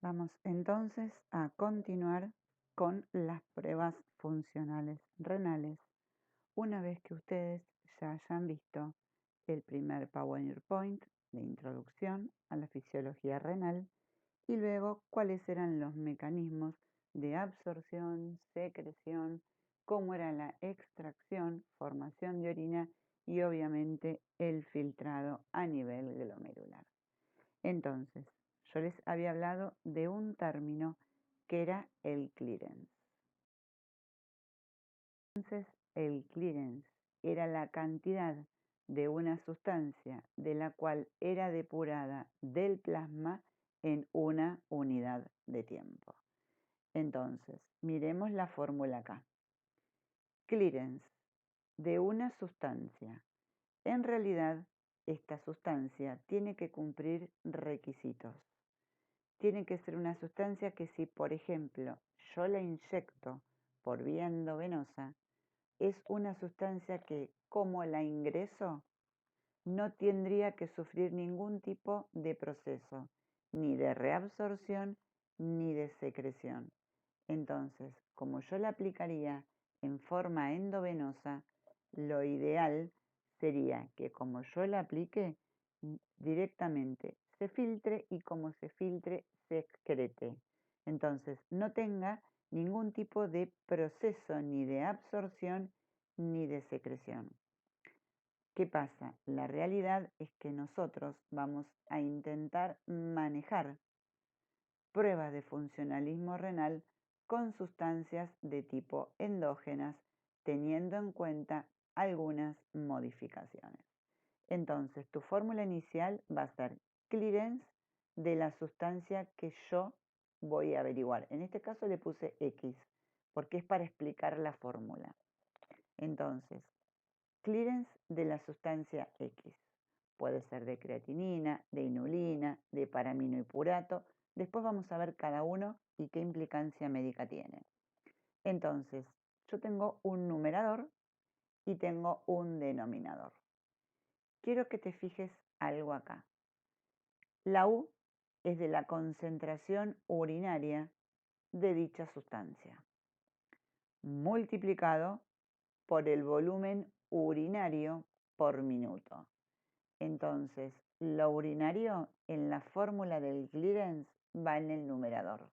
Vamos entonces a continuar con las pruebas funcionales renales. Una vez que ustedes ya hayan visto el primer PowerPoint de introducción a la fisiología renal y luego cuáles eran los mecanismos de absorción, secreción, cómo era la extracción, formación de orina y obviamente el filtrado a nivel glomerular. Entonces, yo les había hablado de un término que era el clearance. Entonces, el clearance era la cantidad de una sustancia de la cual era depurada del plasma en una unidad de tiempo. Entonces, miremos la fórmula acá. Clearance de una sustancia. En realidad, esta sustancia tiene que cumplir requisitos. Tiene que ser una sustancia que si, por ejemplo, yo la inyecto por vía endovenosa, es una sustancia que, como la ingreso, no tendría que sufrir ningún tipo de proceso, ni de reabsorción, ni de secreción. Entonces, como yo la aplicaría en forma endovenosa, lo ideal sería que como yo la aplique, directamente se filtre y como se filtre, se excrete. Entonces, no tenga ningún tipo de proceso ni de absorción ni de secreción. ¿Qué pasa? La realidad es que nosotros vamos a intentar manejar pruebas de funcionalismo renal con sustancias de tipo endógenas, teniendo en cuenta algunas modificaciones. Entonces, tu fórmula inicial va a ser clearance de la sustancia que yo voy a averiguar. En este caso le puse X, porque es para explicar la fórmula. Entonces, clearance de la sustancia X. Puede ser de creatinina, de inulina, de paraminoipurato. Después vamos a ver cada uno y qué implicancia médica tiene. Entonces, yo tengo un numerador y tengo un denominador. Quiero que te fijes algo acá. La U es de la concentración urinaria de dicha sustancia, multiplicado por el volumen urinario por minuto. Entonces, lo urinario en la fórmula del clearance va en el numerador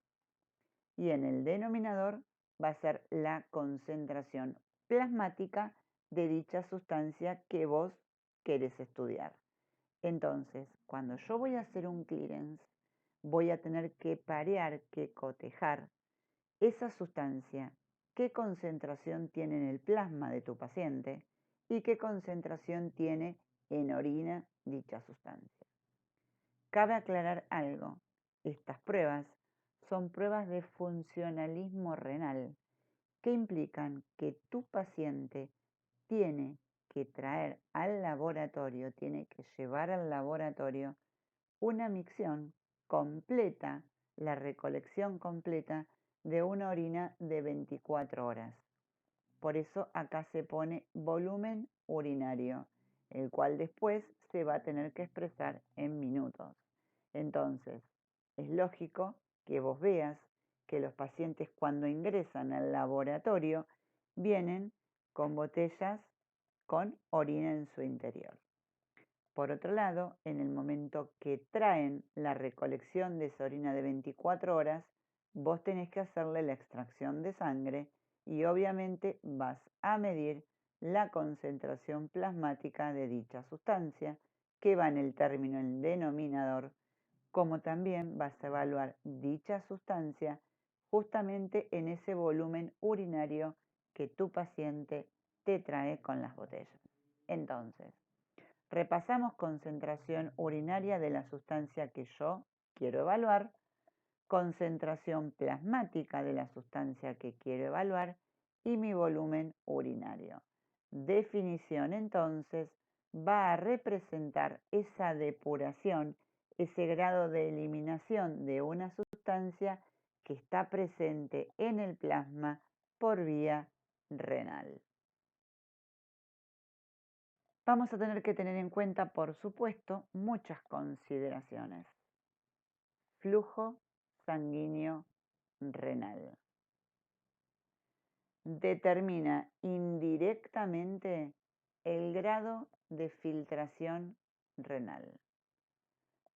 y en el denominador va a ser la concentración plasmática de dicha sustancia que vos querés estudiar. Entonces, cuando yo voy a hacer un clearance, voy a tener que parear, que cotejar esa sustancia, qué concentración tiene en el plasma de tu paciente y qué concentración tiene en orina dicha sustancia. Cabe aclarar algo, estas pruebas son pruebas de funcionalismo renal que implican que tu paciente tiene que traer al laboratorio, tiene que llevar al laboratorio una micción completa, la recolección completa de una orina de 24 horas. Por eso acá se pone volumen urinario, el cual después se va a tener que expresar en minutos. Entonces, es lógico que vos veas que los pacientes cuando ingresan al laboratorio vienen con botellas con orina en su interior. Por otro lado, en el momento que traen la recolección de esa orina de 24 horas, vos tenés que hacerle la extracción de sangre y obviamente vas a medir la concentración plasmática de dicha sustancia que va en el término en denominador, como también vas a evaluar dicha sustancia justamente en ese volumen urinario que tu paciente te trae con las botellas. Entonces, repasamos concentración urinaria de la sustancia que yo quiero evaluar, concentración plasmática de la sustancia que quiero evaluar y mi volumen urinario. Definición entonces va a representar esa depuración, ese grado de eliminación de una sustancia que está presente en el plasma por vía renal. Vamos a tener que tener en cuenta, por supuesto, muchas consideraciones. Flujo sanguíneo renal. Determina indirectamente el grado de filtración renal.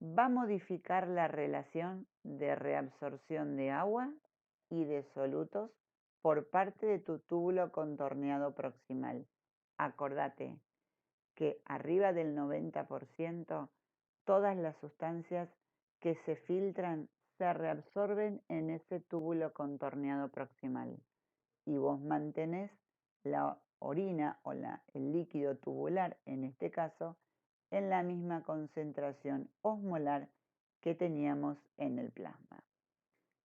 Va a modificar la relación de reabsorción de agua y de solutos por parte de tu túbulo contorneado proximal. Acordate que arriba del 90% todas las sustancias que se filtran se reabsorben en ese túbulo contorneado proximal y vos mantenés la orina o el líquido tubular, en este caso, en la misma concentración osmolar que teníamos en el plasma.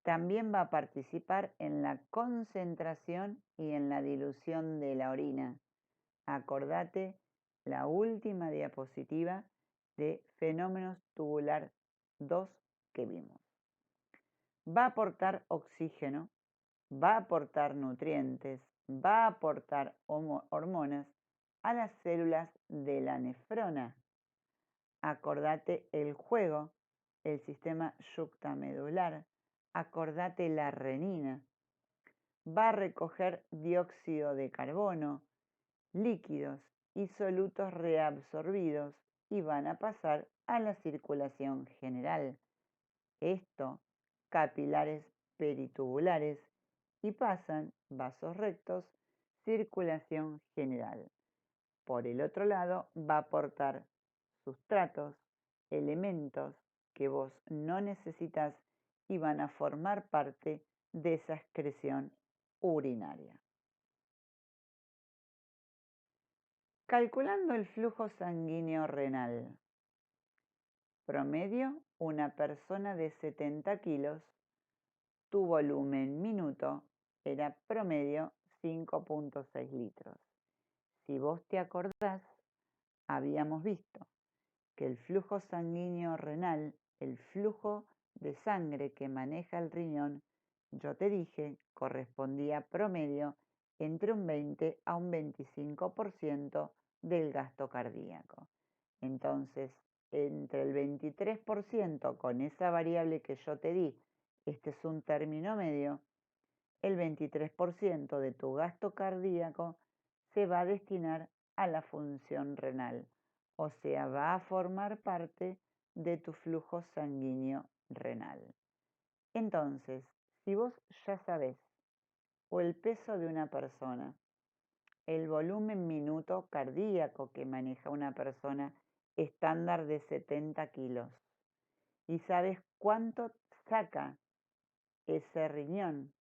También va a participar en la concentración y en la dilución de la orina. Acordate la última diapositiva de fenómenos tubular 2 que vimos. Va a aportar oxígeno, va a aportar nutrientes, va a aportar hormonas a las células de la nefrona. Acordate el juego, el sistema yuctamedular, acordate la renina. Va a recoger dióxido de carbono, líquidos y solutos reabsorbidos y van a pasar a la circulación general. Esto, capilares peritubulares y pasan vasos rectos, circulación general. Por el otro lado, va a aportar sustratos, elementos que vos no necesitas y van a formar parte de esa excreción urinaria. Calculando el flujo sanguíneo renal. Promedio, una persona de 70 kilos, tu volumen minuto era promedio 5.6 litros. Si vos te acordás, habíamos visto que el flujo sanguíneo renal, el flujo de sangre que maneja el riñón, yo te dije, correspondía promedio entre un 20 a un 25% del gasto cardíaco. Entonces, entre el 23% con esa variable que yo te di, este es un término medio, el 23% de tu gasto cardíaco se va a destinar a la función renal, o sea, va a formar parte de tu flujo sanguíneo renal. Entonces, si vos ya sabés o el peso de una persona, el volumen minuto cardíaco que maneja una persona estándar de 70 kilos, y sabes cuánto saca ese riñón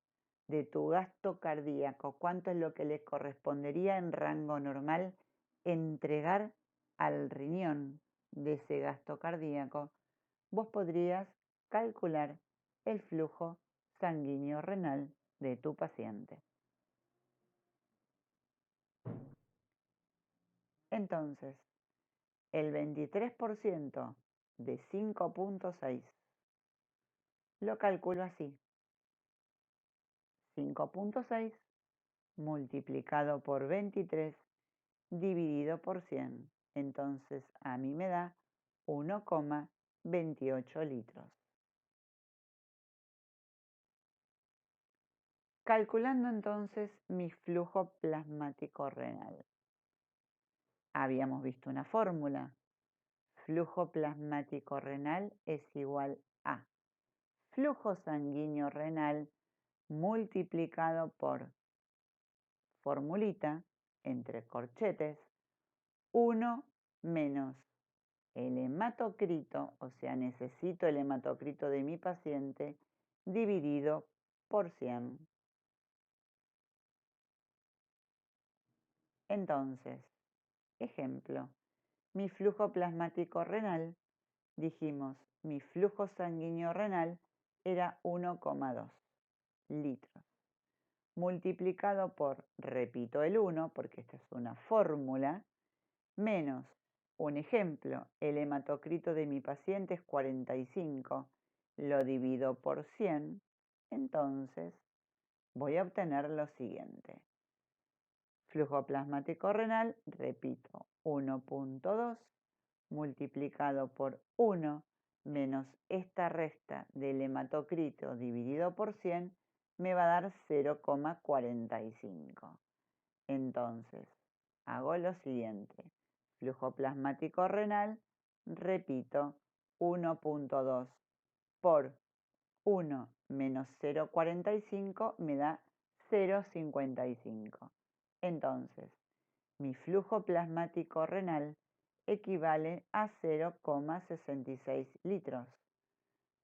de tu gasto cardíaco, cuánto es lo que le correspondería en rango normal entregar al riñón de ese gasto cardíaco, vos podrías calcular el flujo sanguíneo renal de tu paciente. Entonces, el 23% de 5.6 lo calculo así: 5.6 multiplicado por 23 dividido por 100. Entonces a mí me da 1,28 litros. Calculando entonces mi flujo plasmático renal. Habíamos visto una fórmula. Flujo plasmático renal es igual a flujo sanguíneo renal multiplicado por formulita, entre corchetes, 1 menos el hematocrito, o sea, necesito el hematocrito de mi paciente, dividido por 100. Entonces, ejemplo, mi flujo plasmático renal, dijimos, mi flujo sanguíneo renal era 1,2 litros, multiplicado por, repito el 1, porque esta es una fórmula, menos un ejemplo, el hematocrito de mi paciente es 45, lo divido por 100, entonces voy a obtener lo siguiente. Flujo plasmático renal, repito, 1.2 multiplicado por 1 menos esta resta del hematocrito dividido por 100 me va a dar 0,45. Entonces, hago lo siguiente. Flujo plasmático renal, repito, 1.2 por 1 menos 0,45 me da 0,55. Entonces, mi flujo plasmático renal equivale a 0,66 litros.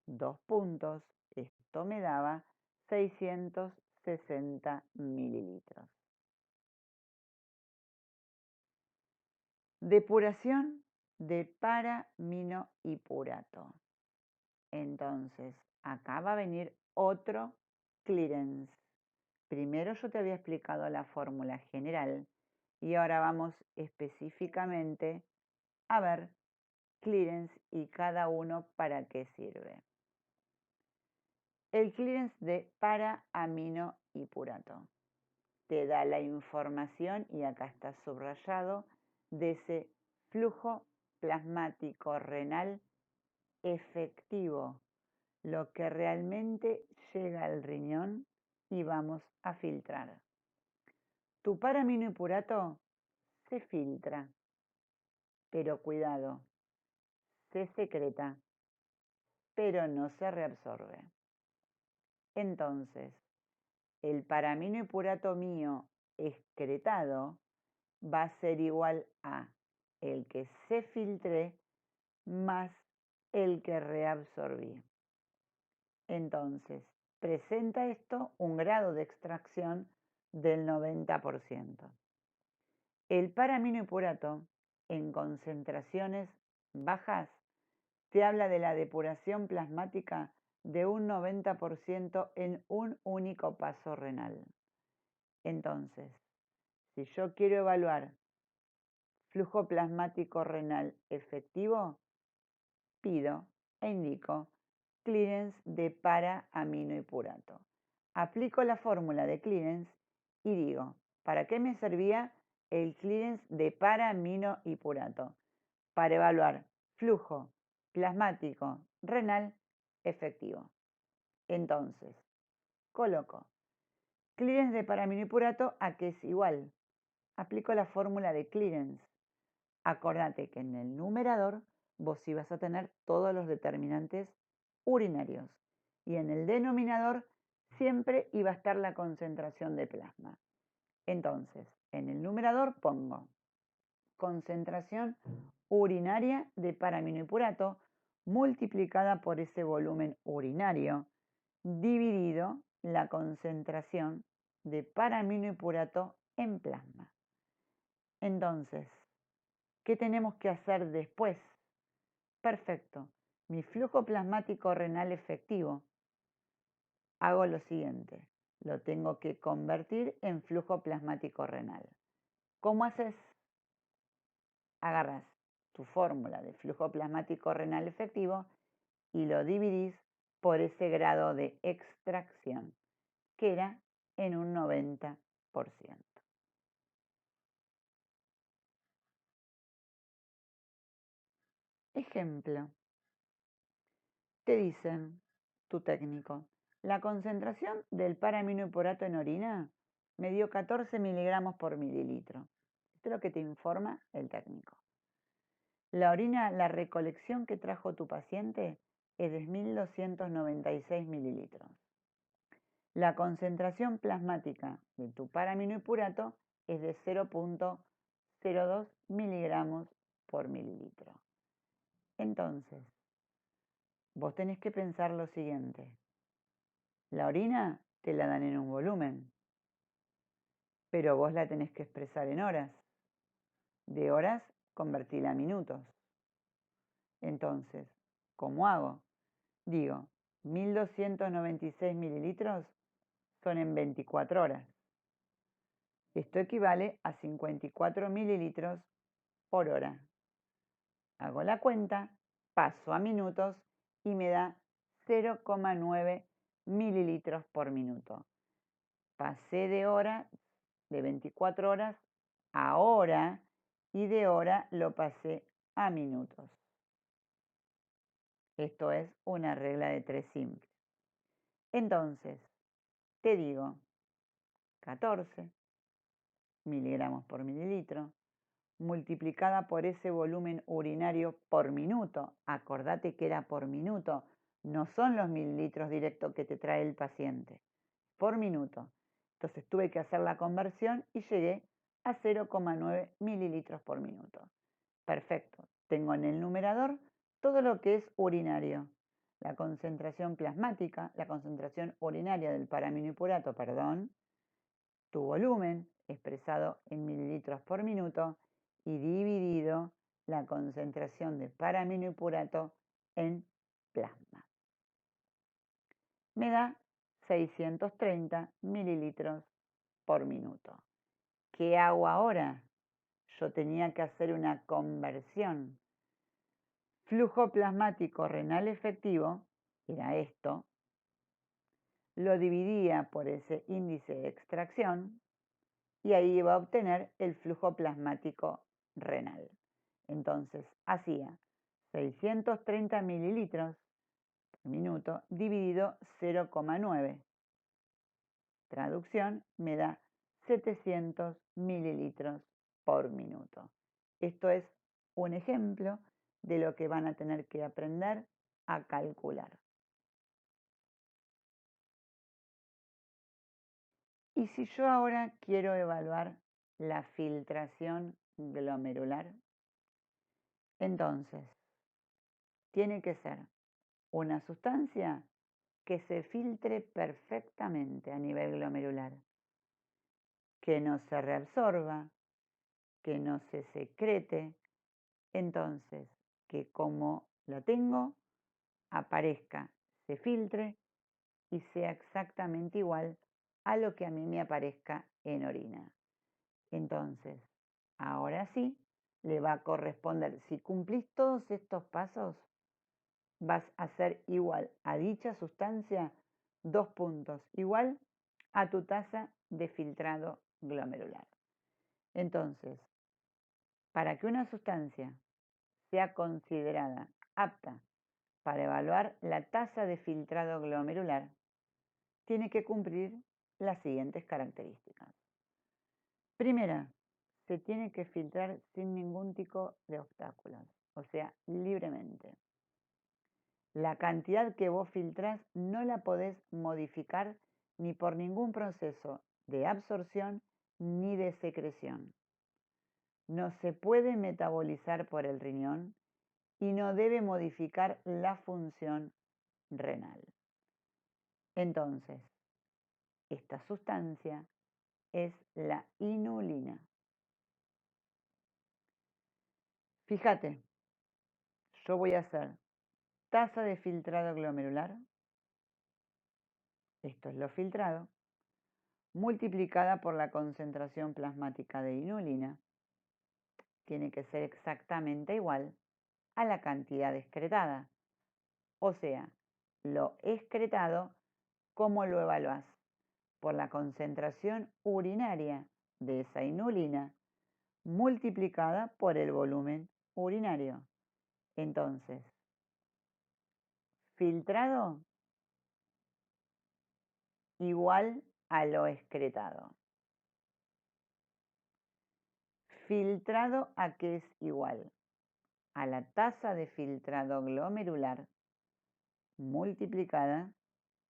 2 puntos, esto me daba 660 mililitros. Depuración de para-aminohipurato. Entonces, acá va a venir otro clearance. Primero yo te había explicado la fórmula general y ahora vamos específicamente a ver clearance y cada uno para qué sirve. El clearance de para-aminohipurato te da la información, y acá está subrayado, de ese flujo plasmático renal efectivo, lo que realmente llega al riñón y vamos a filtrar. Tu para-aminohipurato se filtra, pero cuidado, se secreta, pero no se reabsorbe. Entonces, el para-aminohipurato mío excretado va a ser igual a el que se filtré más el que reabsorbí. Entonces, presenta esto un grado de extracción del 90%. El para-aminohipurato en concentraciones bajas te habla de la depuración plasmática de un 90% en un único paso renal. Entonces, si yo quiero evaluar flujo plasmático renal efectivo, pido e indico clearance de para-aminohipurato. Aplico la fórmula de clearance y digo, ¿para qué me servía el clearance de para-aminohipurato? Para evaluar flujo plasmático renal efectivo. Entonces, coloco clearance de para-aminohipurato a que es igual. Aplico la fórmula de clearance. Acordate que en el numerador vos ibas a tener todos los determinantes urinarios y en el denominador siempre iba a estar la concentración de plasma. Entonces, en el numerador pongo concentración urinaria de para-aminohipurato multiplicada por ese volumen urinario dividido la concentración de para-aminohipurato en plasma. Entonces, ¿qué tenemos que hacer después? Perfecto. Mi flujo plasmático renal efectivo, hago lo siguiente. Lo tengo que convertir en flujo plasmático renal. ¿Cómo haces? Agarras tu fórmula de flujo plasmático renal efectivo y lo dividís por ese grado de extracción, que era en un 90%. Ejemplo. Te dicen, tu técnico, la concentración del para-aminohipurato en orina me dio 14 miligramos por mililitro. Esto es lo que te informa el técnico. La orina, la recolección que trajo tu paciente es de 1.296 mililitros. La concentración plasmática de tu para-aminohipurato es de 0,02 miligramos por mililitro. Entonces, vos tenés que pensar lo siguiente. La orina te la dan en un volumen, pero vos la tenés que expresar en horas. De horas, convertila a minutos. Entonces, ¿cómo hago? Digo, 1.296 mililitros son en 24 horas. Esto equivale a 54 mililitros por hora. Hago la cuenta, paso a minutos y me da 0,9 mililitros por minuto. Pasé de hora, de 24 horas a hora, y de hora lo pasé a minutos. Esto es una regla de 3 simple. Entonces, te digo 14 miligramos por mililitro, multiplicada por ese volumen urinario por minuto. Acordate que era por minuto, no son los mililitros directos que te trae el paciente, por minuto. Entonces tuve que hacer la conversión y llegué a 0,9 mililitros por minuto. Perfecto, tengo en el numerador todo lo que es urinario. La concentración plasmática, la concentración urinaria del paraminipurato, perdón, tu volumen expresado en mililitros por minuto y dividido la concentración de paraminipurato en plasma. Me da 630 mililitros por minuto. ¿Qué hago ahora? Yo tenía que hacer una conversión. Flujo plasmático renal efectivo, era esto, lo dividía por ese índice de extracción y ahí iba a obtener el flujo plasmático renal. Entonces hacía 630 mililitros por minuto dividido 0,9. Traducción me da 700 mililitros por minuto. Esto es un ejemplo de lo que van a tener que aprender a calcular. Y si yo ahora quiero evaluar la filtración glomerular, entonces tiene que ser una sustancia que se filtre perfectamente a nivel glomerular, que no se reabsorba, que no se secrete, entonces que como lo tengo, aparezca, se filtre y sea exactamente igual a lo que a mí me aparezca en orina. Entonces, ahora sí, le va a corresponder, si cumplís todos estos pasos, vas a ser igual a dicha sustancia, 2 puntos, igual a tu tasa de filtrado glomerular. Entonces, para que una sustancia sea considerada apta para evaluar la tasa de filtrado glomerular, tiene que cumplir las siguientes características. Primera, se tiene que filtrar sin ningún tipo de obstáculos, o sea, libremente. La cantidad que vos filtrás no la podés modificar ni por ningún proceso de absorción ni de secreción. No se puede metabolizar por el riñón y no debe modificar la función renal. Entonces, esta sustancia es la inulina. Fíjate, yo voy a hacer tasa de filtrado glomerular, esto es lo filtrado, multiplicada por la concentración plasmática de inulina, tiene que ser exactamente igual a la cantidad excretada. O sea, lo excretado, ¿cómo lo evaluás? Por la concentración urinaria de esa inulina multiplicada por el volumen urinario. Entonces, filtrado igual a lo excretado. Filtrado a qué es igual a la tasa de filtrado glomerular multiplicada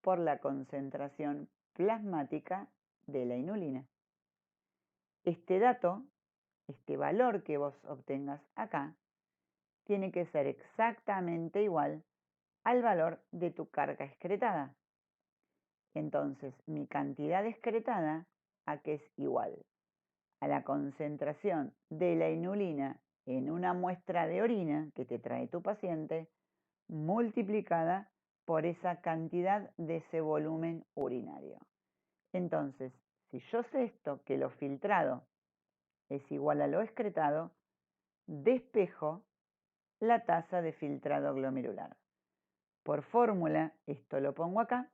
por la concentración plasmática de la inulina. Este dato, este valor que vos obtengas acá, tiene que ser exactamente igual al valor de tu carga excretada. Entonces, mi cantidad excretada, ¿a qué es igual? A la concentración de la inulina en una muestra de orina que te trae tu paciente, multiplicada por esa cantidad de ese volumen urinario. Entonces, si yo sé esto, que lo filtrado es igual a lo excretado, despejo la tasa de filtrado glomerular. Por fórmula, esto lo pongo acá,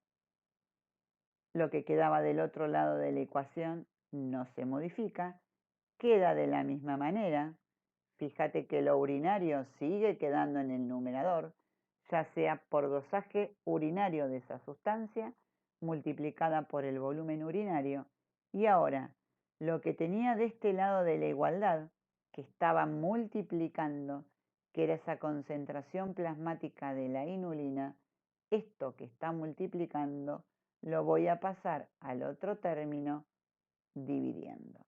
lo que quedaba del otro lado de la ecuación no se modifica, queda de la misma manera. Fíjate que lo urinario sigue quedando en el numerador. ya sea por dosaje urinario de esa sustancia multiplicada por el volumen urinario. Y ahora, lo que tenía de este lado de la igualdad, que estaba multiplicando, que era esa concentración plasmática de la inulina, esto que está multiplicando lo voy a pasar al otro término dividiendo.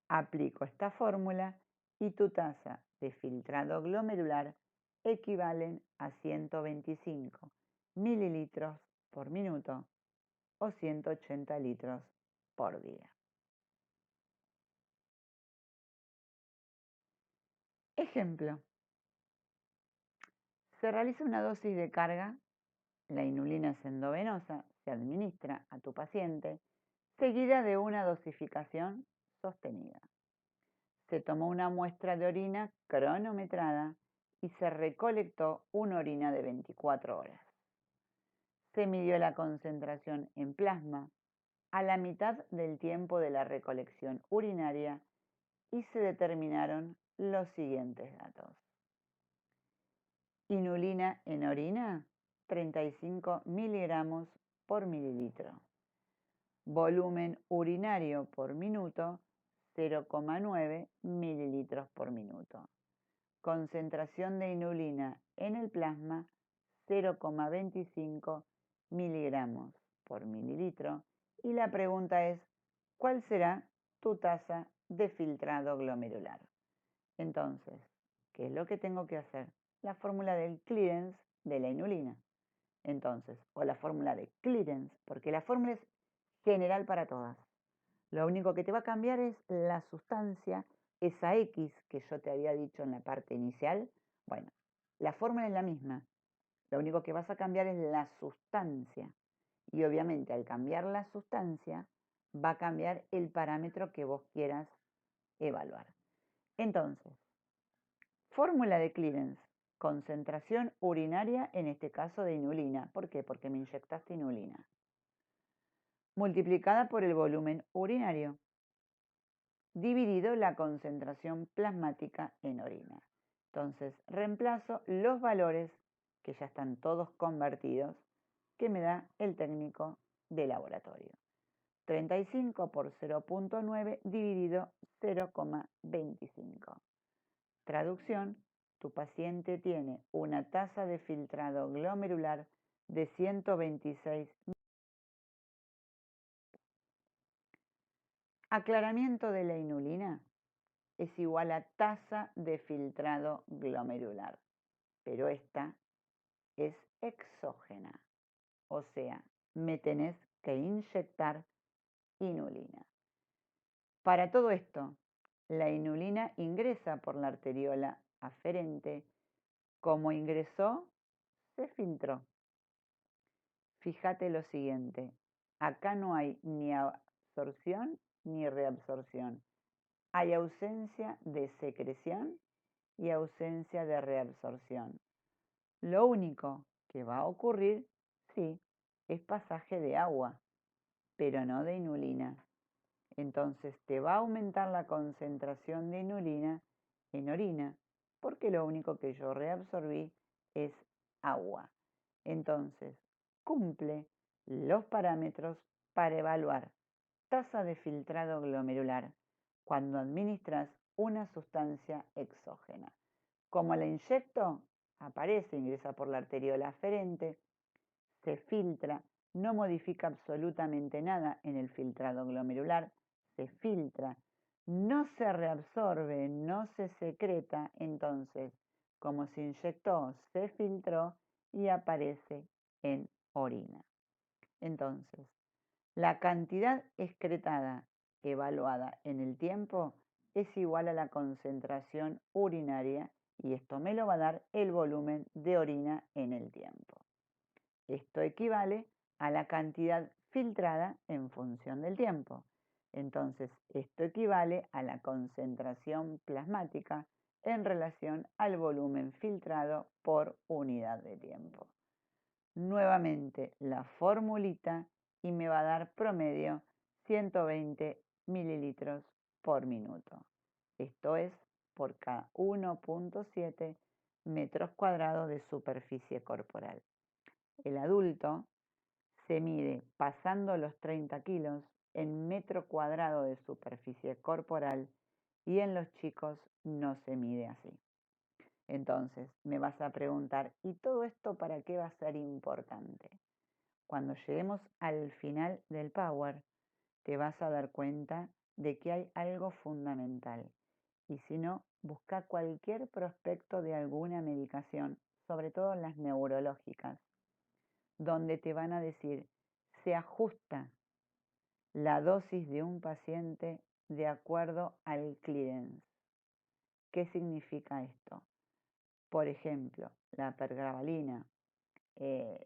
Aplico esta fórmula y tu tasa de filtrado glomerular equivalen a 125 mililitros por minuto o 180 litros por día. Ejemplo, se realiza una dosis de carga, la inulina es endovenosa, se administra a tu paciente, seguida de una dosificación sostenida. Se tomó una muestra de orina cronometrada y se recolectó una orina de 24 horas. Se midió la concentración en plasma a la mitad del tiempo de la recolección urinaria y se determinaron los siguientes datos. Inulina en orina, 35 miligramos por mililitro. Volumen urinario por minuto, 0,9 mililitros por minuto. Concentración de inulina en el plasma, 0,25 miligramos por mililitro. Y la pregunta es, ¿cuál será tu tasa de filtrado glomerular? Entonces, ¿qué es lo que tengo que hacer? La fórmula del clearance de la inulina. Entonces, o la fórmula de clearance, porque la fórmula es general para todas. Lo único que te va a cambiar es la sustancia, esa X que yo te había dicho en la parte inicial. Bueno, la fórmula es la misma. Lo único que vas a cambiar es la sustancia. Y obviamente al cambiar la sustancia, va a cambiar el parámetro que vos quieras evaluar. Entonces, fórmula de clearance, concentración urinaria, en este caso de inulina. ¿Por qué? Porque me inyectaste inulina. Multiplicada por el volumen urinario, dividido la concentración plasmática en orina. Entonces, reemplazo los valores que ya están todos convertidos, que me da el técnico de laboratorio. 35 por 0,9 dividido 0,25. Traducción, tu paciente tiene una tasa de filtrado glomerular de 126. Aclaramiento de la inulina es igual a tasa de filtrado glomerular, pero esta es exógena, o sea, me tenés que inyectar inulina. Para todo esto, la inulina ingresa por la arteriola aferente. Como ingresó, se filtró. Fíjate lo siguiente, acá no hay ni absorción ni reabsorción. Hay ausencia de secreción y ausencia de reabsorción. Lo único que va a ocurrir, sí, es pasaje de agua, pero no de inulina. Entonces te va a aumentar la concentración de inulina en orina, porque lo único que yo reabsorbí es agua. Entonces, cumple los parámetros para evaluar tasa de filtrado glomerular cuando administras una sustancia exógena. Como la inyecto, aparece, ingresa por la arteriola aferente, se filtra, no modifica absolutamente nada en el filtrado glomerular, se filtra, no se reabsorbe, no se secreta, entonces, como se inyectó, se filtró y aparece en orina. Entonces, la cantidad excretada evaluada en el tiempo es igual a la concentración urinaria y esto me lo va a dar el volumen de orina en el tiempo. Esto equivale a la cantidad filtrada en función del tiempo. Entonces, esto equivale a la concentración plasmática en relación al volumen filtrado por unidad de tiempo. Nuevamente la formulita y me va a dar promedio 120 mililitros por minuto. Esto es por cada 1,7 metros cuadrados de superficie corporal. El adulto se mide pasando los 30 kilos en metro cuadrado de superficie corporal y en los chicos no se mide así. Entonces, me vas a preguntar, ¿y todo esto para qué va a ser importante? Cuando lleguemos al final del Power, te vas a dar cuenta de que hay algo fundamental. Y si no, busca cualquier prospecto de alguna medicación, sobre todo las neurológicas, donde te van a decir, se ajusta la dosis de un paciente de acuerdo al clearance. ¿Qué significa esto? Por ejemplo, la pergrabalina,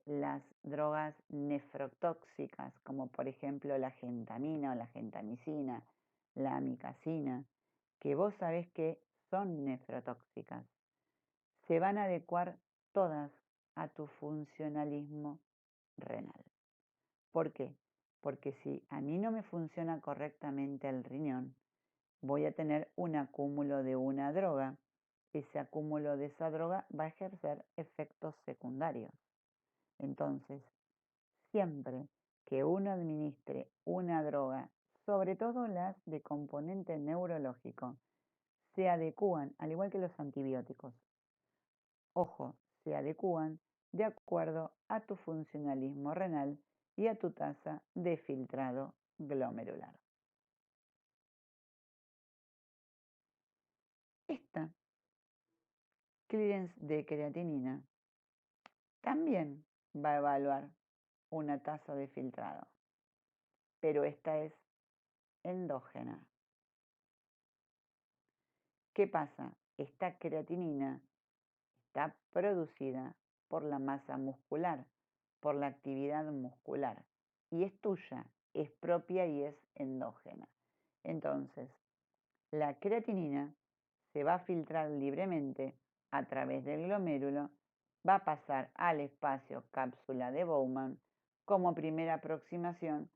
las drogas nefrotóxicas, como por ejemplo la gentamina o la gentamicina, la amicacina, que vos sabés que son nefrotóxicas, se van a adecuar todas a tu funcionalismo renal. ¿Por qué? Porque si a mí no me funciona correctamente el riñón, voy a tener un acúmulo de una droga. Ese acúmulo de esa droga va a ejercer efectos secundarios. Entonces, siempre que uno administre una droga, sobre todo las de componente neurológico, se adecúan, al igual que los antibióticos, ojo, se adecúan de acuerdo a tu funcionalismo renal y a tu tasa de filtrado glomerular. Esta clearance de creatinina también va a evaluar una tasa de filtrado, pero esta es endógena. ¿Qué pasa? Esta creatinina está producida por la masa muscular, por la actividad muscular, y es tuya, es propia y es endógena. Entonces, la creatinina se va a filtrar libremente a través del glomérulo, va a pasar al espacio cápsula de Bowman. Como primera aproximación,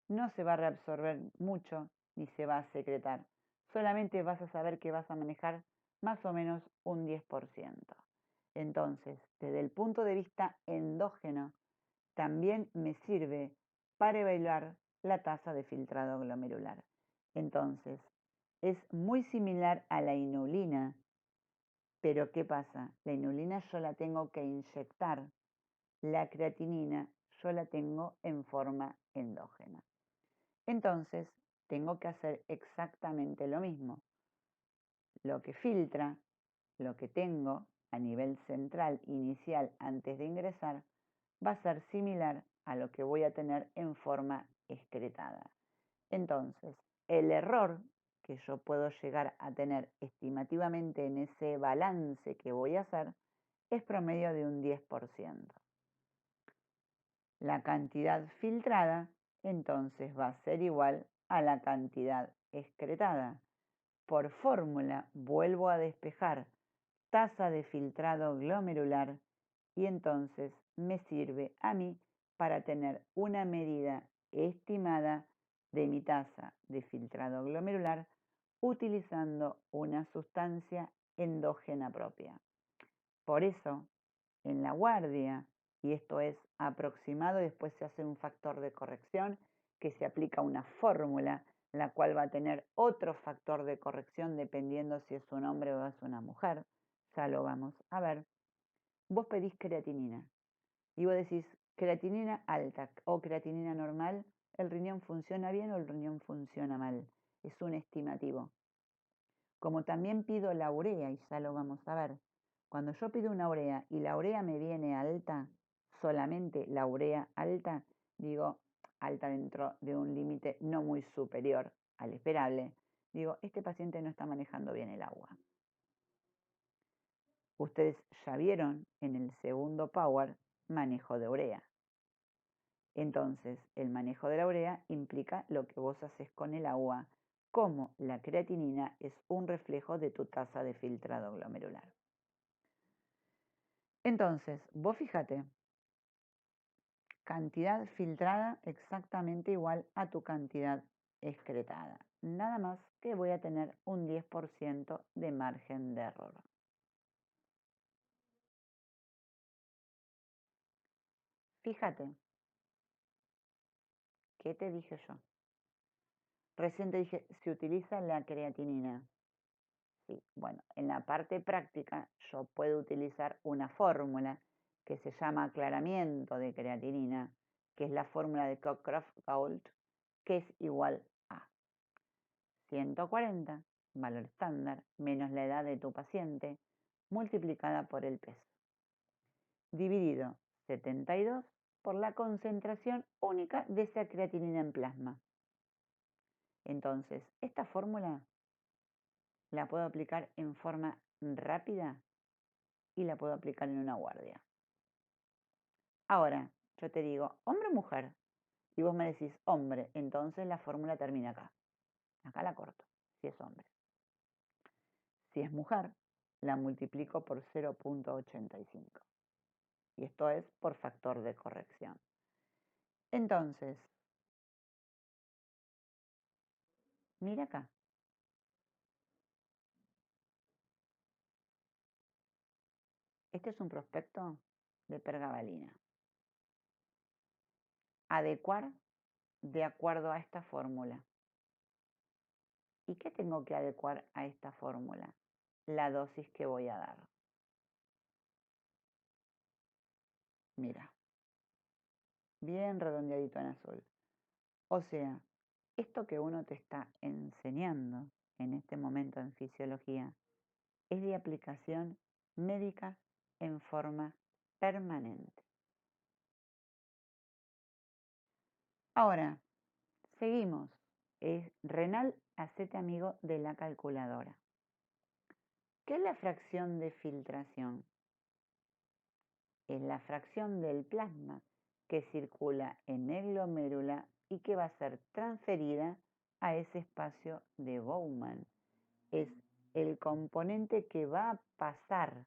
no se va a reabsorber mucho ni se va a secretar. Solamente vas a saber que vas a manejar más o menos un 10%. Entonces, desde el punto de vista endógeno, también me sirve para evaluar la tasa de filtrado glomerular. Entonces, es muy similar a la inulina, pero ¿qué pasa? La inulina yo la tengo que inyectar, la creatinina yo la tengo en forma endógena. Entonces, tengo que hacer exactamente lo mismo. Lo que filtra, lo que tengo a nivel central inicial antes de ingresar, va a ser similar a lo que voy a tener en forma excretada. Entonces, el error que yo puedo llegar a tener estimativamente en ese balance que voy a hacer es promedio de un 10%. La cantidad filtrada entonces va a ser igual a la cantidad excretada. Por fórmula vuelvo a despejar tasa de filtrado glomerular y entonces me sirve a mí para tener una medida estimada de mi tasa de filtrado glomerular utilizando una sustancia endógena propia. Por eso, en la guardia, y esto es aproximado, después se hace un factor de corrección que se aplica una fórmula, la cual va a tener otro factor de corrección dependiendo si es un hombre o es una mujer. Ya lo vamos a ver. Vos pedís creatinina y vos decís creatinina alta o creatinina normal, ¿el riñón funciona bien o el riñón funciona mal? Es un estimativo. Como también pido la urea, y ya lo vamos a ver. Cuando yo pido una urea y la urea me viene alta, solamente la urea alta, digo alta dentro de un límite no muy superior al esperable, digo, este paciente no está manejando bien el agua. Ustedes ya vieron en el segundo Power manejo de urea. Entonces, el manejo de la urea implica lo que vos haces con el agua, como la creatinina es un reflejo de tu tasa de filtrado glomerular. Entonces, vos fíjate, cantidad filtrada exactamente igual a tu cantidad excretada. Nada más que voy a tener un 10% de margen de error. Fíjate, ¿qué te dije yo? Recién te dije, se utiliza la creatinina. Sí, bueno, en la parte práctica yo puedo utilizar una fórmula que se llama aclaramiento de creatinina, que es la fórmula de Cockcroft-Gault, que es igual a 140, valor estándar, menos la edad de tu paciente, multiplicada por el peso, dividido 72 por la concentración única de esa creatinina en plasma. Entonces, esta fórmula la puedo aplicar en forma rápida y la puedo aplicar en una guardia. Ahora, yo te digo, hombre o mujer, y vos me decís hombre, entonces la fórmula termina acá. Acá la corto, si es hombre. Si es mujer, la multiplico por 0,85. Y esto es por factor de corrección. Entonces, mira acá. Este es un prospecto de pergabalina. Adecuar de acuerdo a esta fórmula. ¿Y qué tengo que adecuar a esta fórmula? La dosis que voy a dar. Mira, bien redondeadito en azul. O sea, esto que uno te está enseñando en este momento en fisiología es de aplicación médica en forma permanente. Ahora, seguimos. Es renal, hacete amigo de la calculadora. ¿Qué es la fracción de filtración? Es la fracción del plasma que circula en el glomérulo y que va a ser transferida a ese espacio de Bowman. Es el componente que va a pasar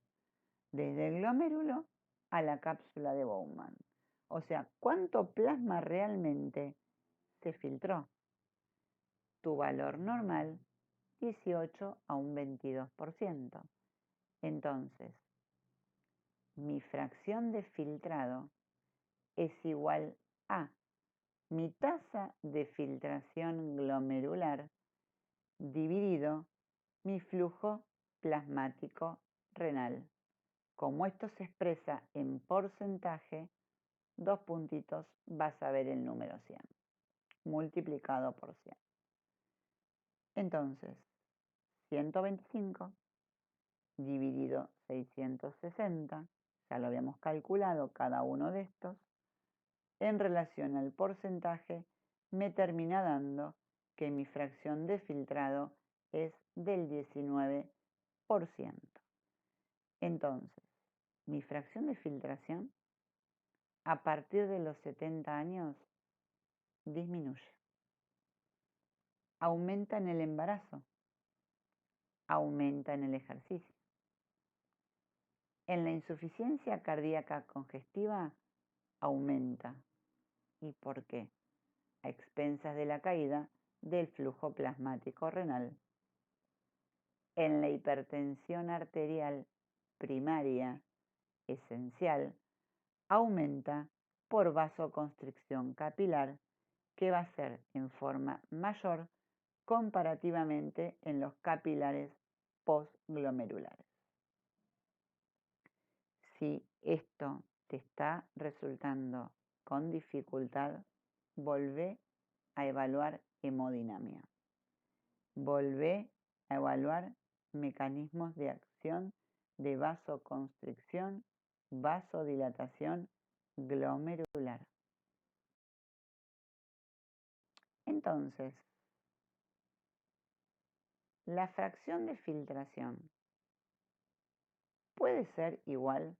desde el glomérulo a la cápsula de Bowman. O sea, ¿cuánto plasma realmente se filtró? Tu valor normal, 18 a un 22%. Entonces, mi fracción de filtrado es igual a mi tasa de filtración glomerular dividido mi flujo plasmático renal. Como esto se expresa en porcentaje, dos puntitos, vas a ver el número 100, multiplicado por 100. Entonces, 125 dividido 660, ya lo habíamos calculado cada uno de estos, en relación al porcentaje, me termina dando que mi fracción de filtrado es del 19%. Entonces, mi fracción de filtración a partir de los 70 años disminuye. Aumenta en el embarazo, aumenta en el ejercicio. En la insuficiencia cardíaca congestiva aumenta. ¿Y por qué? A expensas de la caída del flujo plasmático renal. En la hipertensión arterial primaria esencial aumenta por vasoconstricción capilar, que va a ser en forma mayor comparativamente en los capilares postglomerulares. Si esto te está resultando con dificultad, volvé a evaluar hemodinamia. Volvé a evaluar mecanismos de acción de vasoconstricción, vasodilatación glomerular. Entonces, la fracción de filtración puede ser igual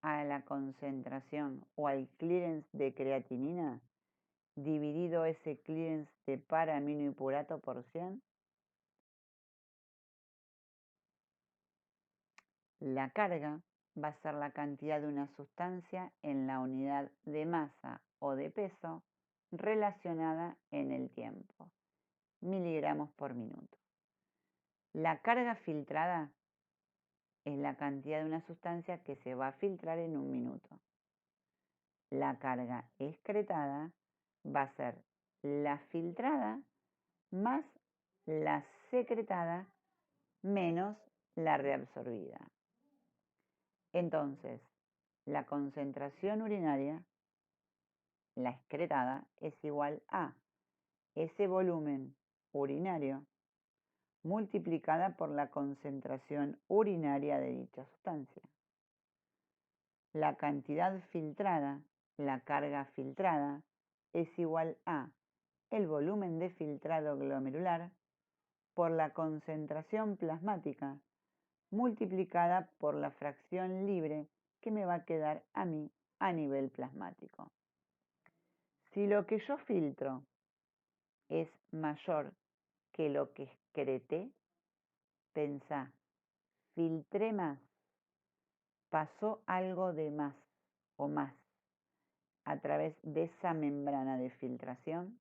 a la concentración o al clearance de creatinina dividido ese clearance de para-aminohipurato por 100. La carga va a ser la cantidad de una sustancia en la unidad de masa o de peso relacionada en el tiempo, miligramos por minuto. La carga filtrada es la cantidad de una sustancia que se va a filtrar en un minuto. La carga excretada va a ser la filtrada más la secretada menos la reabsorbida. Entonces, la concentración urinaria, la excretada, es igual a ese volumen urinario multiplicada por la concentración urinaria de dicha sustancia. La cantidad filtrada, la carga filtrada, es igual a el volumen de filtrado glomerular por la concentración plasmática multiplicada por la fracción libre que me va a quedar a mí a nivel plasmático. Si lo que yo filtro es mayor que lo que excreté, pensá, filtré más, pasó algo de más o más a través de esa membrana de filtración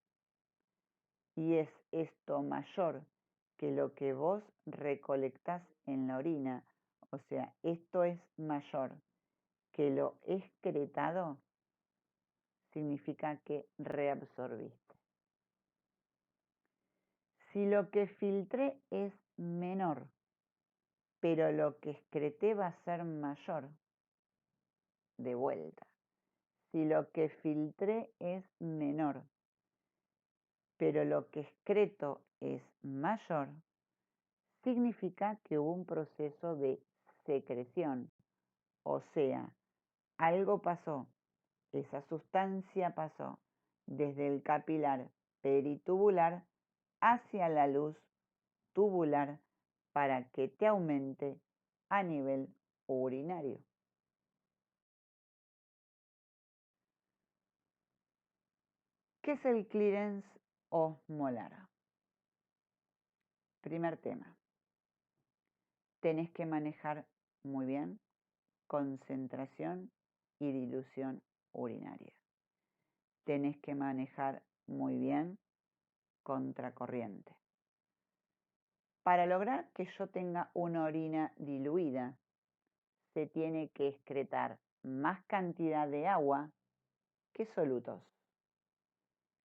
y es esto mayor que lo que vos recolectás en la orina, o sea, esto es mayor que lo excretado, significa que reabsorbiste. Si lo que filtré es menor, pero lo que excreté va a ser mayor, de vuelta. Si lo que filtré es menor, pero lo que excreto es mayor, significa que hubo un proceso de secreción, o sea, algo pasó, esa sustancia pasó desde el capilar peritubular hacia la luz tubular para que te aumente a nivel urinario. ¿Qué es el clearance osmolar? Primer tema, tenés que manejar muy bien concentración y dilución urinaria. Tenés que manejar muy bien contracorriente. Para lograr que yo tenga una orina diluida, se tiene que excretar más cantidad de agua que solutos.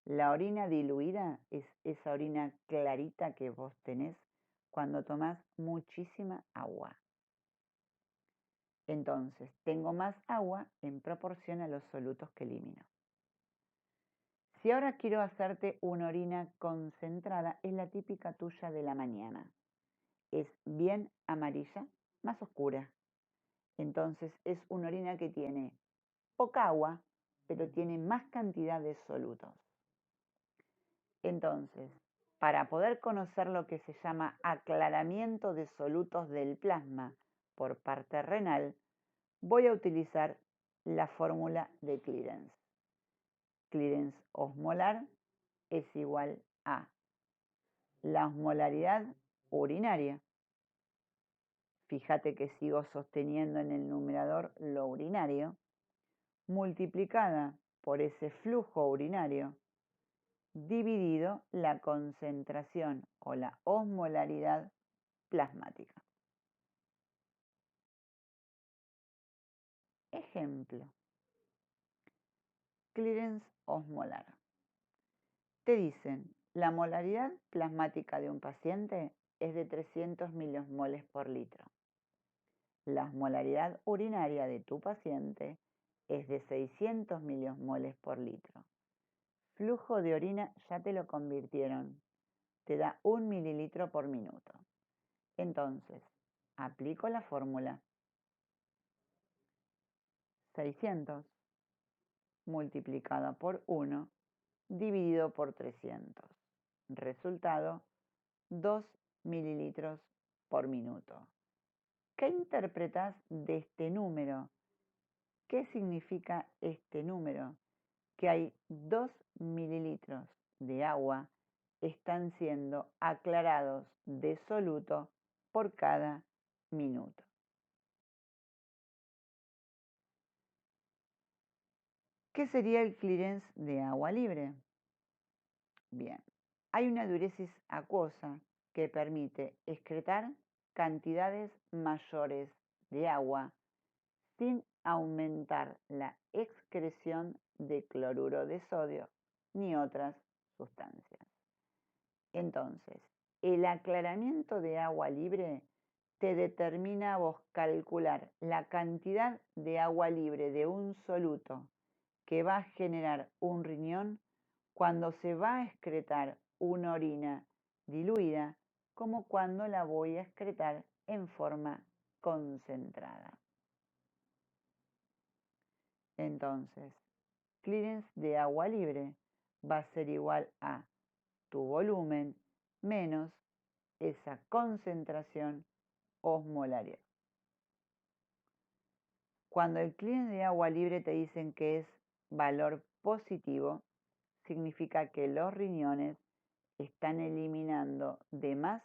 La orina diluida es esa orina clarita que vos tenés cuando tomás muchísima agua. Entonces, tengo más agua en proporción a los solutos que elimino. Si ahora quiero hacerte una orina concentrada, es la típica tuya de la mañana. Es bien amarilla, más oscura. Entonces, es una orina que tiene poca agua, pero tiene más cantidad de solutos. Entonces, para poder conocer lo que se llama aclaramiento de solutos del plasma por parte renal, voy a utilizar la fórmula de clearance. Clearance osmolar es igual a la osmolaridad urinaria. Fíjate que sigo sosteniendo en el numerador lo urinario, multiplicada por ese flujo urinario, dividido la concentración o la osmolaridad plasmática. Ejemplo, clearance osmolar. Te dicen, la molaridad plasmática de un paciente es de 300 miliosmoles por litro. La osmolaridad urinaria de tu paciente es de 600 miliosmoles por litro. Flujo de orina ya te lo convirtieron. Te da 1 mililitro por minuto. Entonces, aplico la fórmula. 600 multiplicado por 1 dividido por 300. Resultado, 2 mililitros por minuto. ¿Qué interpretas de este número? ¿Qué significa este número? Que hay 2 mililitros de agua están siendo aclarados de soluto por cada minuto. ¿Qué sería el clearance de agua libre? Bien, hay una diuresis acuosa que permite excretar cantidades mayores de agua sin aumentar la excreción de cloruro de sodio ni otras sustancias. Entonces, el aclaramiento de agua libre te determina a vos calcular la cantidad de agua libre de un soluto que va a generar un riñón cuando se va a excretar una orina diluida, como cuando la voy a excretar en forma concentrada. Entonces, clearance de agua libre va a ser igual a tu volumen menos esa concentración osmolaria. Cuando el clearance de agua libre te dicen que es valor positivo, significa que los riñones están eliminando de más,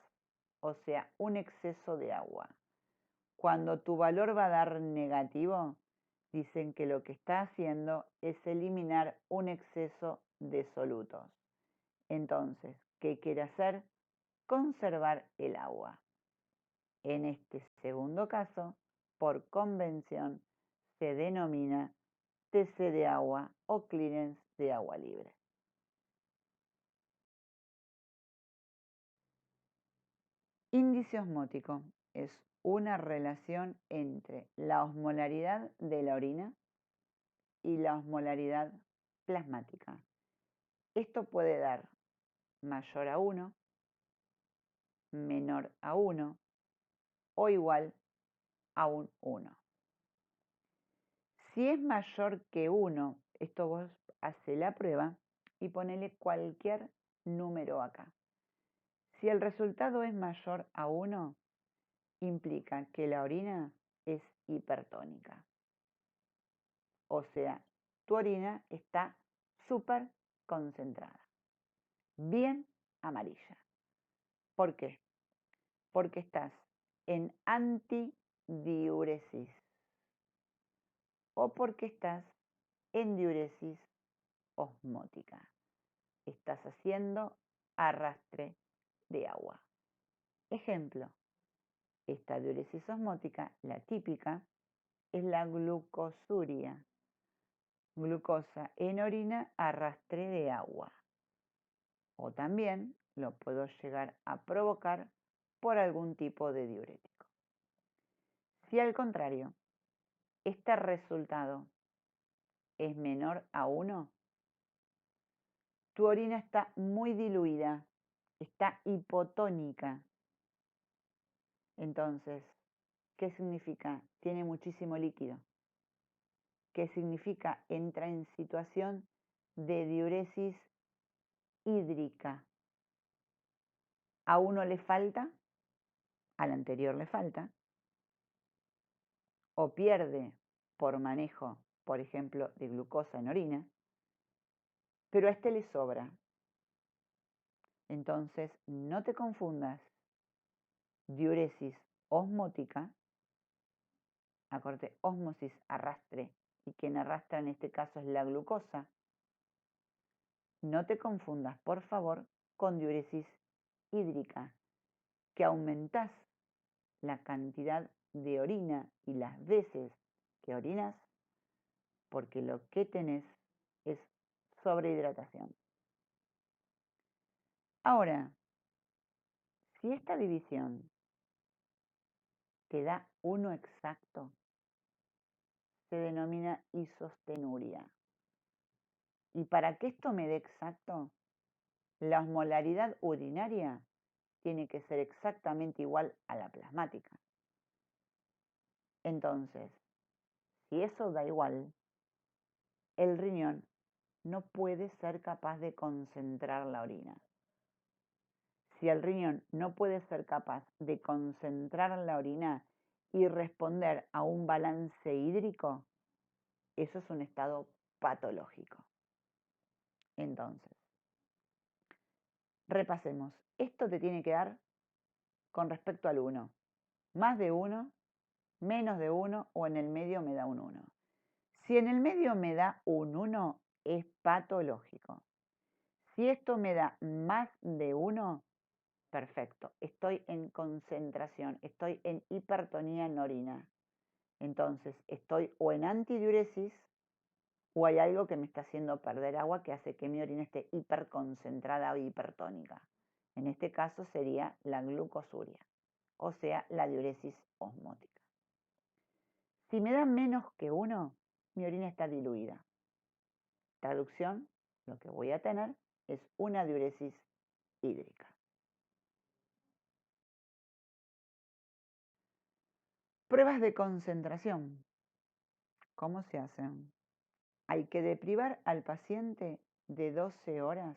o sea, un exceso de agua. Cuando tu valor va a dar negativo, dicen que lo que está haciendo es eliminar un exceso de solutos. Entonces, ¿qué quiere hacer? Conservar el agua. En este segundo caso, por convención, se denomina TC de agua o clearance de agua libre. Índice osmótico es una relación entre la osmolaridad de la orina y la osmolaridad plasmática. Esto puede dar mayor a 1, menor a 1 o igual a un 1. Si es mayor que 1, esto vos hace la prueba y ponele cualquier número acá. Si el resultado es mayor a 1, implica que la orina es hipertónica. O sea, tu orina está súper concentrada, bien amarilla. ¿Por qué? Porque estás en antidiuresis o porque estás en diuresis osmótica. Estás haciendo arrastre de agua. Ejemplo, esta diuresis osmótica, la típica, es la glucosuria. Glucosa en orina, arrastre de agua. O también lo puedo llegar a provocar por algún tipo de diurético. Si al contrario, este resultado es menor a 1, tu orina está muy diluida, está hipotónica. Entonces, ¿qué significa? Tiene muchísimo líquido. ¿Qué significa? Entra en situación de diuresis hídrica. A uno le falta, al anterior le falta, o pierde por manejo, por ejemplo, de glucosa en orina, pero a este le sobra. Entonces, no te confundas diuresis osmótica, acorde osmosis, arrastre, y quien arrastra en este caso es la glucosa. No te confundas, por favor, con diuresis hídrica, que aumentás la cantidad de orina y las veces que orinas, porque lo que tenés es sobrehidratación. Ahora, si esta división te da 1 exacto, se denomina isostenuria. Y para que esto me dé exacto, la osmolaridad urinaria tiene que ser exactamente igual a la plasmática. Entonces, si eso da igual, el riñón no puede ser capaz de concentrar la orina. Si el riñón no puede ser capaz de concentrar la orina y responder a un balance hídrico, eso es un estado patológico. Entonces, repasemos. Esto te tiene que dar con respecto al 1. Más de 1, menos de 1 o en el medio me da un 1. Si en el medio me da un 1, es patológico. Si esto me da más de 1, perfecto. Estoy en concentración, estoy en hipertonía en orina. Entonces, estoy o en antidiuresis o hay algo que me está haciendo perder agua que hace que mi orina esté hiperconcentrada o hipertónica. En este caso sería la glucosuria, o sea, la diuresis osmótica. Si me da menos que 1, mi orina está diluida. Traducción, lo que voy a tener es una diuresis hídrica. Pruebas de concentración. ¿Cómo se hacen? Hay que deprivar al paciente de 12 horas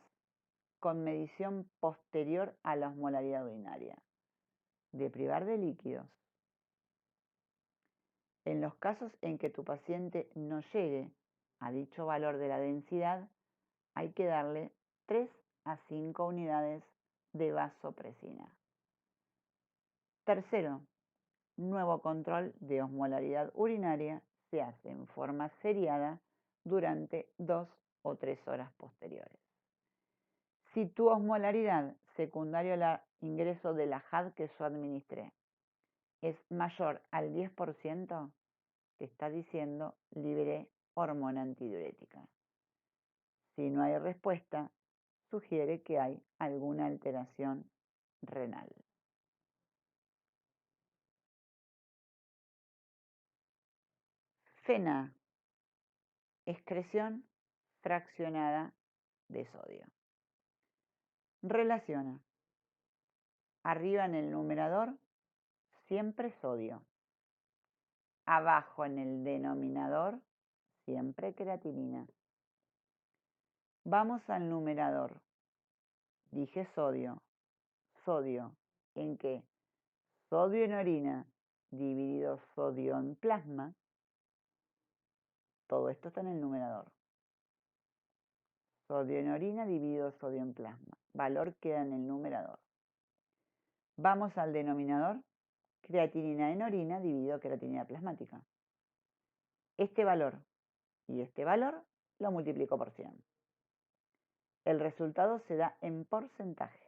con medición posterior a la osmolaridad urinaria. Deprivar de líquidos. En los casos en que tu paciente no llegue a dicho valor de la densidad, hay que darle 3 a 5 unidades de vasopresina. Tercero, nuevo control de osmolaridad urinaria se hace en forma seriada durante 2 o 3 horas posteriores. Si tu osmolaridad secundario al ingreso de la JAD que yo administré es mayor al 10%, te está diciendo libre hormona antidiurética. Si no hay respuesta, sugiere que hay alguna alteración renal. FeNA, excreción fraccionada de sodio. Relaciona. Arriba en el numerador, siempre sodio. Abajo en el denominador, siempre creatinina. Vamos al numerador. Dije sodio. Sodio. ¿En qué? Sodio en orina dividido sodio en plasma. Todo esto está en el numerador. Sodio en orina dividido sodio en plasma. Valor queda en el numerador. Vamos al denominador. Creatinina en orina dividido creatinina plasmática. Este valor y este valor lo multiplico por 100. El resultado se da en porcentaje.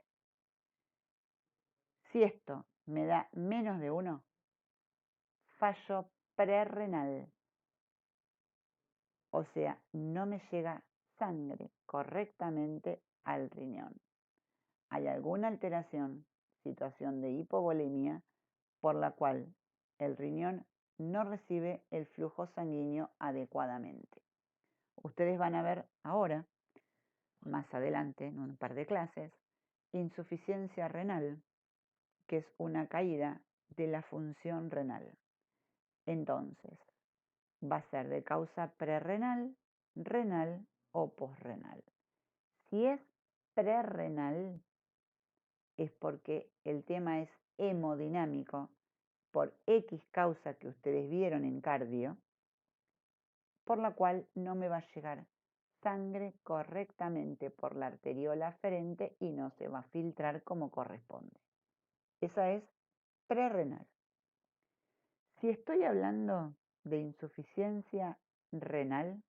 Si esto me da menos de 1, fallo prerrenal. O sea, no me llega sangre correctamente al riñón. Hay alguna alteración, situación de hipovolemia, por la cual el riñón no recibe el flujo sanguíneo adecuadamente. Ustedes van a ver ahora, más adelante, en un par de clases, insuficiencia renal, que es una caída de la función renal. Entonces, va a ser de causa prerrenal, renal o posrenal. Si es prerrenal, es porque el tema es hemodinámico por X causa que ustedes vieron en cardio, por la cual no me va a llegar sangre correctamente por la arteriola aferente y no se va a filtrar como corresponde. Esa es prerrenal. Si estoy hablando de insuficiencia renal,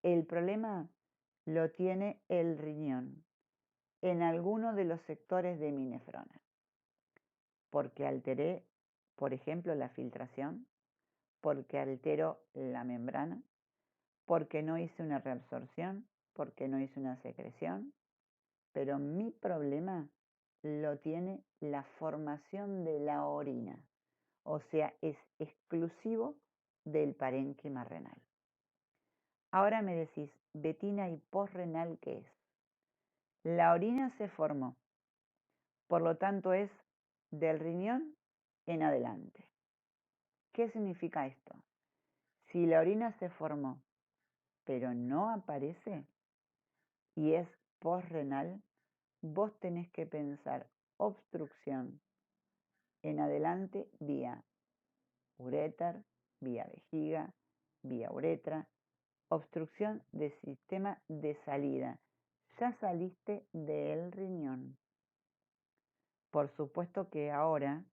el problema lo tiene el riñón en alguno de los sectores de mi nefrona, porque alteré, por ejemplo, la filtración, porque altero la membrana, porque no hice una reabsorción, porque no hice una secreción, pero mi problema lo tiene la formación de la orina, o sea, es exclusivo del parénquima renal. Ahora me decís, Betina, ¿y posrenal qué es? La orina se formó, por lo tanto es del riñón en adelante. ¿Qué significa esto? Si la orina se formó, pero no aparece y es posrenal, vos tenés que pensar obstrucción en adelante vía uréter, vía vejiga, vía uretra, obstrucción del sistema de salida. Ya saliste del riñón. Por supuesto que ahora,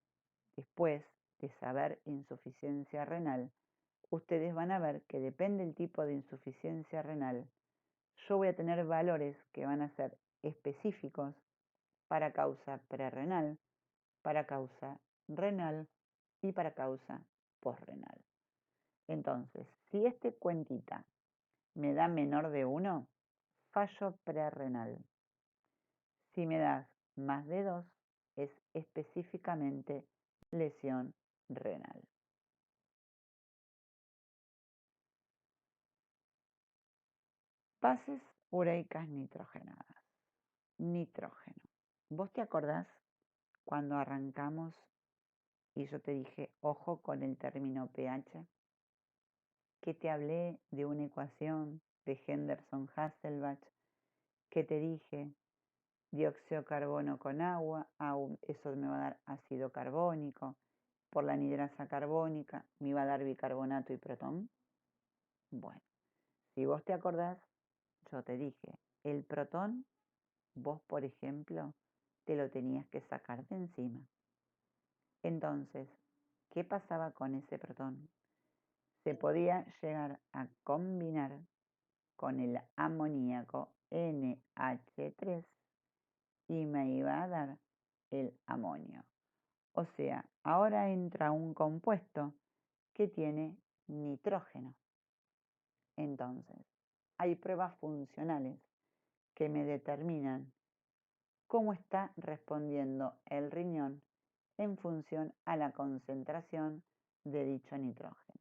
después de saber insuficiencia renal, ustedes van a ver que depende del tipo de insuficiencia renal, yo voy a tener valores que van a ser específicos para causa prerrenal, para causa renal y para causa posrenal. Entonces, si este cuentita me da menor de 1, fallo prerrenal. Si me das más de 2, es específicamente lesión renal. Bases ureicas nitrogenadas. Nitrógeno. ¿Vos te acordás cuando arrancamos y yo te dije, ojo con el término pH? Que te hablé de una ecuación de Henderson-Hasselbalch, que te dije dióxido de carbono con agua, eso me va a dar ácido carbónico, por la anhidrasa carbónica me va a dar bicarbonato y protón. Bueno, si vos te acordás, yo te dije, el protón, vos por ejemplo, te lo tenías que sacar de encima. Entonces, ¿qué pasaba con ese protón? Se podía llegar a combinar con el amoníaco NH3 y me iba a dar el amonio. O sea, ahora entra un compuesto que tiene nitrógeno. Entonces, hay pruebas funcionales que me determinan cómo está respondiendo el riñón en función a la concentración de dicho nitrógeno.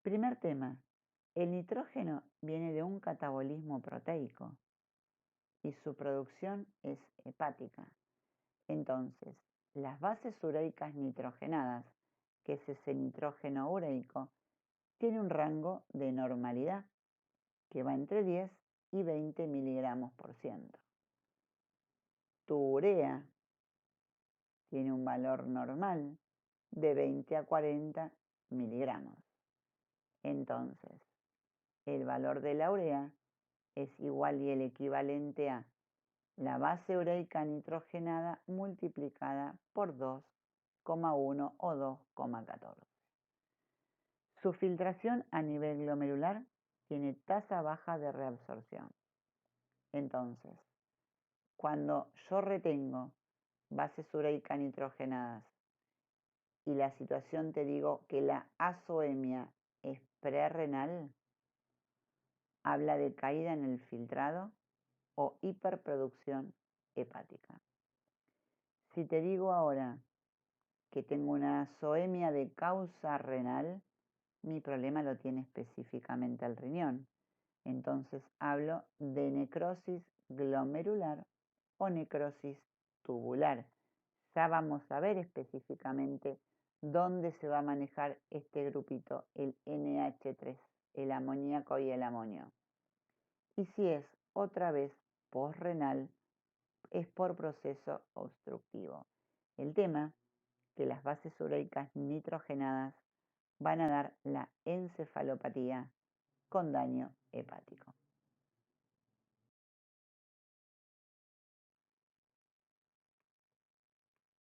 Primer tema, el nitrógeno viene de un catabolismo proteico y su producción es hepática. Entonces, las bases ureicas nitrogenadas, que es ese nitrógeno ureico, tiene un rango de normalidad que va entre 10 y 20 miligramos por ciento. Tu urea tiene un valor normal de 20 a 40 miligramos. Entonces, el valor de la urea es igual y el equivalente a la base ureica nitrogenada multiplicada por 2,1 o 2,14. Su filtración a nivel glomerular tiene tasa baja de reabsorción. Entonces, cuando yo retengo bases ureicas nitrogenadas y la situación te digo que la azoemia es prerrenal, habla de caída en el filtrado o hiperproducción hepática. Si te digo ahora que tengo una azoemia de causa renal, mi problema lo tiene específicamente el riñón. Entonces hablo de necrosis glomerular o necrosis tubular. Ya vamos a ver específicamente dónde se va a manejar este grupito, el NH3, el amoníaco y el amonio. Y si es otra vez posrenal, es por proceso obstructivo. El tema que las bases ureicas nitrogenadas van a dar la encefalopatía con daño hepático.